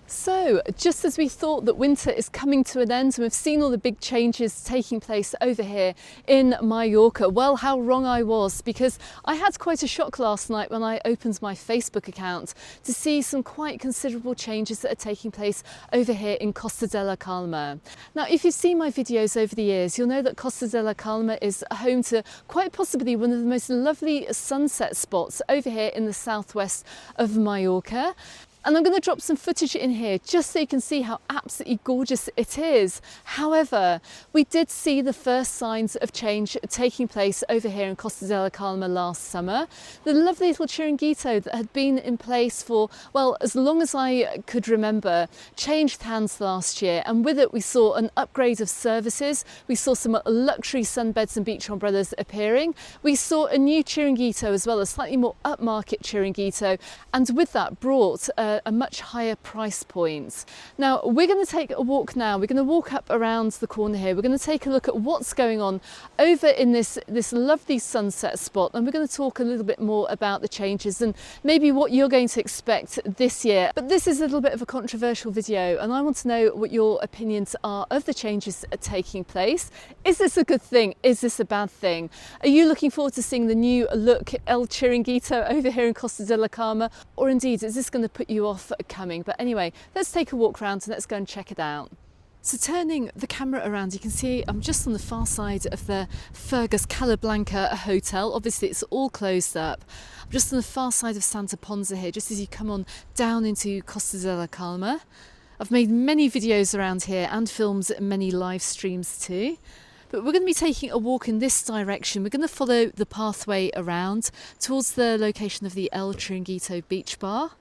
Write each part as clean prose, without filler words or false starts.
So, just as we thought that winter is coming to an end and we've seen all the big changes taking place over here in Mallorca, well, how wrong I was, because I had quite a shock last night when I opened my Facebook account to see some quite considerable changes that are taking place over here in Costa de la Calma. Now, if you've seen my videos over the years, you'll know that Costa de la Calma is home to quite possibly one of the most lovely sunset spots over here in the southwest of Mallorca. And I'm going to drop some footage in here just so you can see how absolutely gorgeous it is. However, we did see the first signs of change taking place over here in Costa de la Calma last summer. The lovely little Chiringuito that had been in place for, well, as long as I could remember, changed hands last year. And with it, we saw an upgrade of services. We saw some luxury sunbeds and beach umbrellas appearing. We saw a new Chiringuito as well, a slightly more upmarket Chiringuito. And with that brought a much higher price point. Now we're going to take a walk now. We're going to walk up around the corner here. We're going to take a look at what's going on over in this lovely sunset spot, and we're going to talk a little bit more about the changes and maybe what you're going to expect this year. But this is a little bit of a controversial video, and I want to know what your opinions are of the changes that are taking place. Is this a good thing? Is this a bad thing? Are you looking forward to seeing the new look El Chiringuito over here in Costa de la Calma, or indeed is this going to put you off coming? But anyway, let's take a walk around and let's go and check it out. So turning the camera around, you can see I'm just on the far side of the Fergus Calablanca hotel. Obviously it's all closed up. I'm just on the far side of Santa Ponsa here, just as you come on down into Costa de la Calma. I've made many videos around here and filmed many live streams too. But we're going to be taking a walk in this direction. We're going to follow the pathway around towards the location of the El Chiringuito Beach Bar.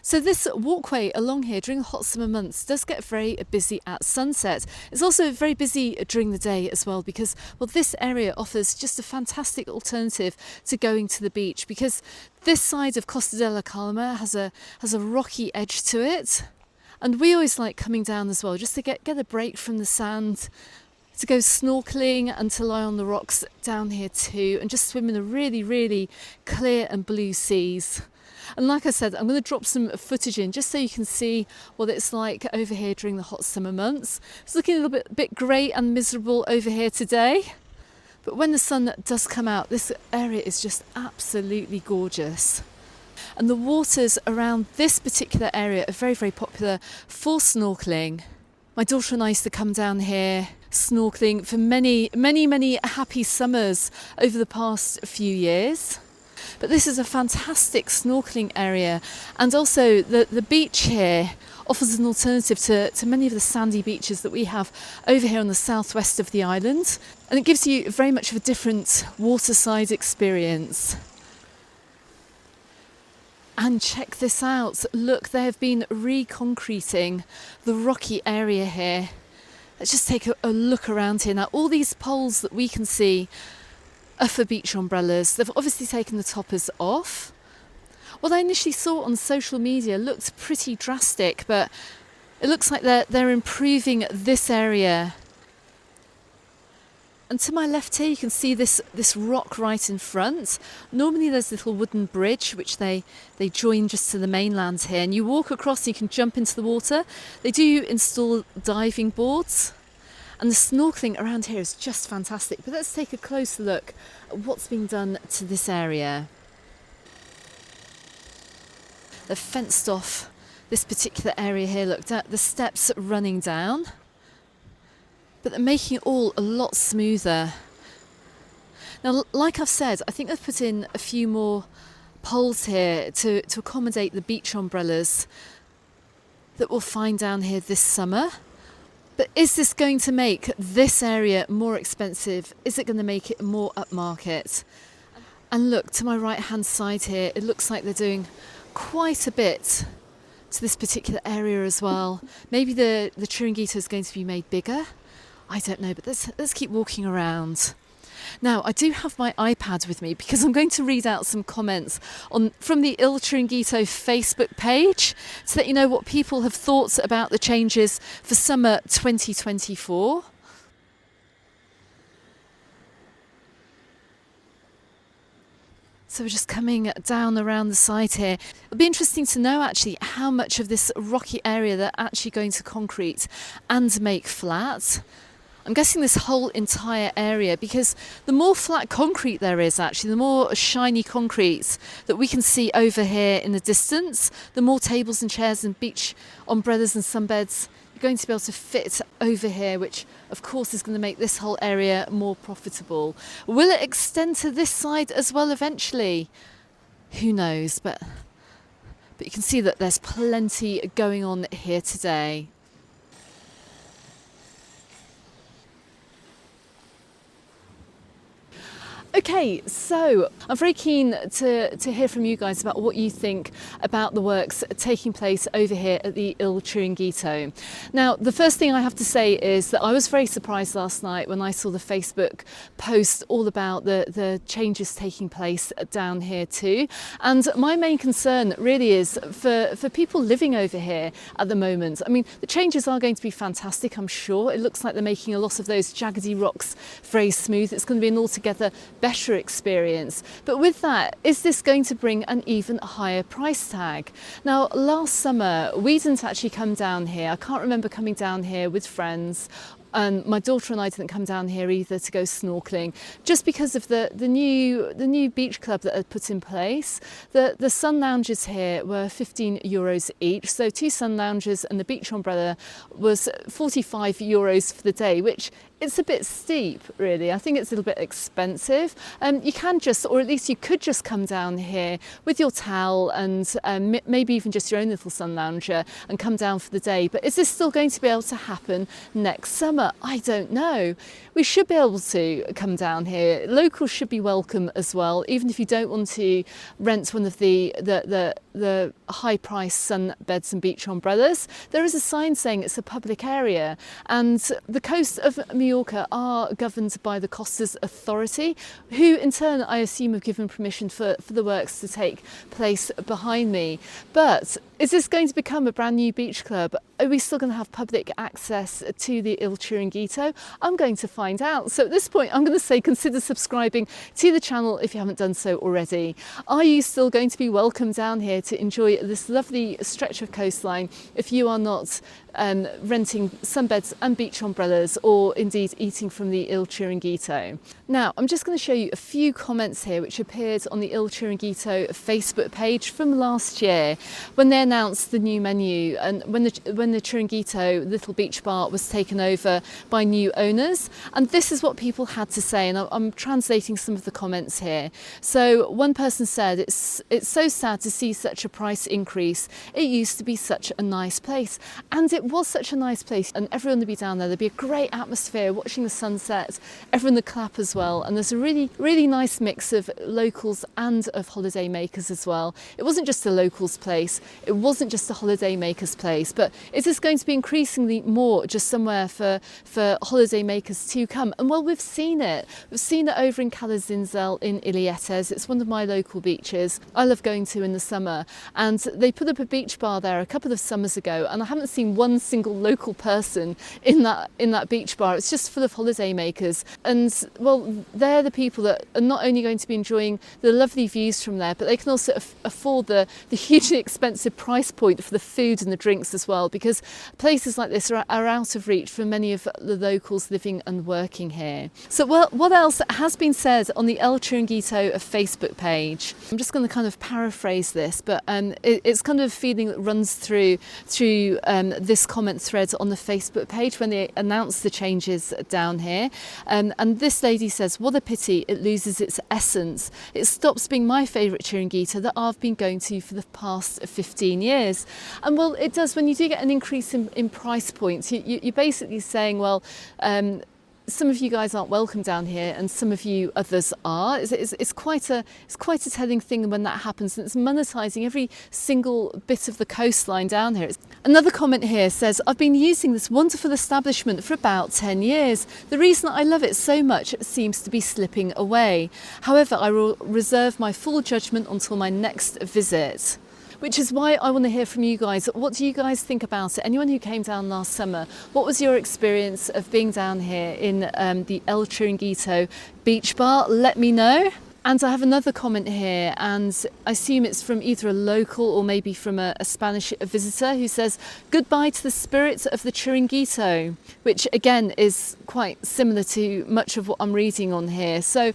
So this walkway along here during the hot summer months does get very busy at sunset. It's also very busy during the day as well because, well, this area offers just a fantastic alternative to going to the beach, because this side of Costa de la Calma has a rocky edge to it. And we always like coming down as well, just to get a break from the sand, to go snorkeling and to lie on the rocks down here too, and just swim in the really, really clear and blue seas. And like I said, I'm going to drop some footage in just so you can see what it's like over here during the hot summer months. It's looking a little bit grey and miserable over here today, but when the sun does come out, this area is just absolutely gorgeous. And the waters around this particular area are very, very popular for snorkeling. My daughter and I used to come down here snorkeling for many, many, many happy summers over the past few years. But this is a fantastic snorkeling area, and also the beach here offers an alternative to many of the sandy beaches that we have over here on the southwest of the island, and it gives you very much of a different waterside experience. And check this out, look, they have been re-concreting the rocky area here. Let's just take a look around here. Now, all these poles that we can see are for beach umbrellas. They've obviously taken the toppers off. What I initially saw on social media looked pretty drastic, but it looks like they're improving this area. And to my left here, you can see this rock right in front. Normally there's a little wooden bridge which they join just to the mainland here, and you walk across and you can jump into the water. They do install diving boards, and the snorkeling around here is just fantastic. But let's take a closer look at what's being done to this area. They've fenced off this particular area here. Look at the steps running down, but they're making it all a lot smoother. Now, like I've said, I think they've put in a few more poles here to accommodate the beach umbrellas that we'll find down here this summer. But is this going to make this area more expensive? Is it going to make it more upmarket? And look, to my right hand side here, it looks like they're doing quite a bit to this particular area as well. Maybe the Chiringuito is going to be made bigger. I don't know, but let's keep walking around. Now, I do have my iPad with me because I'm going to read out some comments from the Il Chiringuito Facebook page to let you know what people have thought about the changes for summer 2024. So we're just coming down around the side here. It'll be interesting to know actually how much of this rocky area they're actually going to concrete and make flat. I'm guessing this whole entire area, because the more flat concrete there is actually, the more shiny concrete that we can see over here in the distance, the more tables and chairs and beach umbrellas and sunbeds you're going to be able to fit over here, which of course is going to make this whole area more profitable. Will it extend to this side as well eventually? Who knows, but you can see that there's plenty going on here today. Okay, so I'm very keen to hear from you guys about what you think about the works taking place over here at the Il Chiringuito. Now, the first thing I have to say is that I was very surprised last night when I saw the Facebook post all about the changes taking place down here too. And my main concern really is for people living over here at the moment. I mean, the changes are going to be fantastic, I'm sure. It looks like they're making a lot of those jaggedy rocks very smooth. It's going to be an altogether better experience. But with that, is this going to bring an even higher price tag? Now, last summer, we didn't actually come down here. I can't remember coming down here with friends. And my daughter and I didn't come down here either to go snorkeling, just because of the new beach club that had put in place. The sun lounges here were €15 each, so 2 sun lounges and the beach umbrella was €45 for the day, which it's a bit steep, really. I think it's a little bit expensive. You can just, or at least you could just come down here with your towel and maybe even just your own little sun lounger and come down for the day. But is this still going to be able to happen next summer? I don't know. We should be able to come down here. Locals should be welcome as well, even if you don't want to rent one of the high-priced sun beds and beach umbrellas. There is a sign saying it's a public area, and the coast of Mallorca are governed by the Costa's authority, who in turn I assume have given permission for the works to take place behind me. But is this going to become a brand new beach club? Are we still going to have public access to the Il Chiringuito? I'm going to find out. So at this point, I'm going to say consider subscribing to the channel if you haven't done so already. Are you still going to be welcome down here to enjoy this lovely stretch of coastline if you are not renting sunbeds and beach umbrellas, or indeed eating from the Il Chiringuito? Now, I'm just going to show you a few comments here which appeared on the Il Chiringuito Facebook page from last year when they announced the new menu and when the Chiringuito little beach bar was taken over by new owners. And this is what people had to say, and I'm translating some of the comments here. So one person said, it's so sad to see such a price increase. It used to be such a nice place. And it was such a nice place, and everyone would be down there. There'd be a great atmosphere watching the sunset. Everyone would clap as well. And there's a really, really nice mix of locals and of holiday makers as well. It wasn't just a locals place. It wasn't just a holiday makers place, but it is going to be increasingly more just somewhere for holiday makers to come. And well, we've seen it. We've seen it over in Calazinzel in Ilietes. It's one of my local beaches I love going to in the summer. And they put up a beach bar there a couple of summers ago, and I haven't seen one single local person in that beach bar. It's just full of holiday makers. And well, they're the people that are not only going to be enjoying the lovely views from there, but they can also afford the hugely expensive price point for the food and the drinks as well, because places like this are out of reach for many of the locals living and working here. So what else has been said on the El Chiringuito Facebook page? I'm just going to kind of paraphrase this, but it's kind of a feeling that runs through this comment thread on the Facebook page when they announced the changes down here. And this lady says, what a pity it loses its essence. It stops being my favourite Chiringuito that I've been going to for the past 15 years. And well, it does. When you do get an increase in price points, you're basically saying, well, some of you guys aren't welcome down here and some of you others are. It's quite a telling thing when that happens, and it's monetising every single bit of the coastline down here. Another comment here says, I've been using this wonderful establishment for about 10 years. The reason I love it so much seems to be slipping away. However, I will reserve my full judgment until my next visit. Which is why I want to hear from you guys. What do you guys think about it? Anyone who came down last summer, what was your experience of being down here in the El Chiringuito beach bar? Let me know. And I have another comment here, and I assume it's from either a local or maybe from a Spanish visitor, who says, "Goodbye to the spirit of the Chiringuito," which again is quite similar to much of what I'm reading on here. So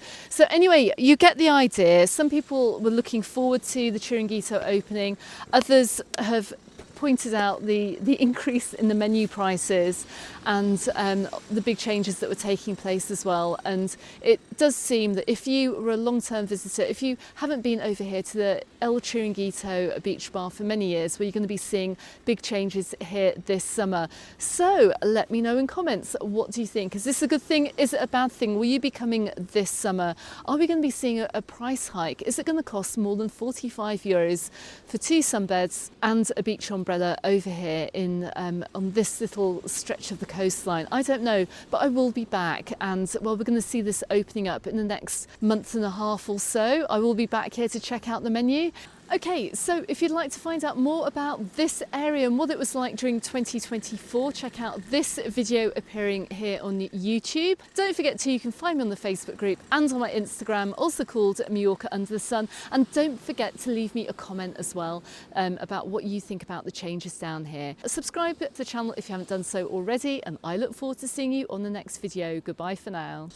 anyway, you get the idea. Some people were looking forward to the Chiringuito opening. Others have pointed out the increase in the menu prices and the big changes that were taking place as well. And it does seem that if you were a long-term visitor, if you haven't been over here to the El Chiringuito beach bar for many years, well, you're going to be seeing big changes here this summer. So let me know in comments, what do you think? Is this a good thing? Is it a bad thing? Will you be coming this summer? Are we going to be seeing a price hike? Is it going to cost more than €45 for 2 sunbeds and a beach umbrella over here in on this little stretch of the coastline? I don't know, but I will be back, and well, we're going to see this opening up in the next month and a half or so. I will be back here to check out the menu. Okay, so if you'd like to find out more about this area and what it was like during 2024, check out this video appearing here on YouTube. Don't forget to, you can find me on the Facebook group and on my Instagram, also called Mallorca Under the Sun. And don't forget to leave me a comment as well about what you think about the changes down here. Subscribe to the channel if you haven't done so already, and I look forward to seeing you on the next video. Goodbye for now.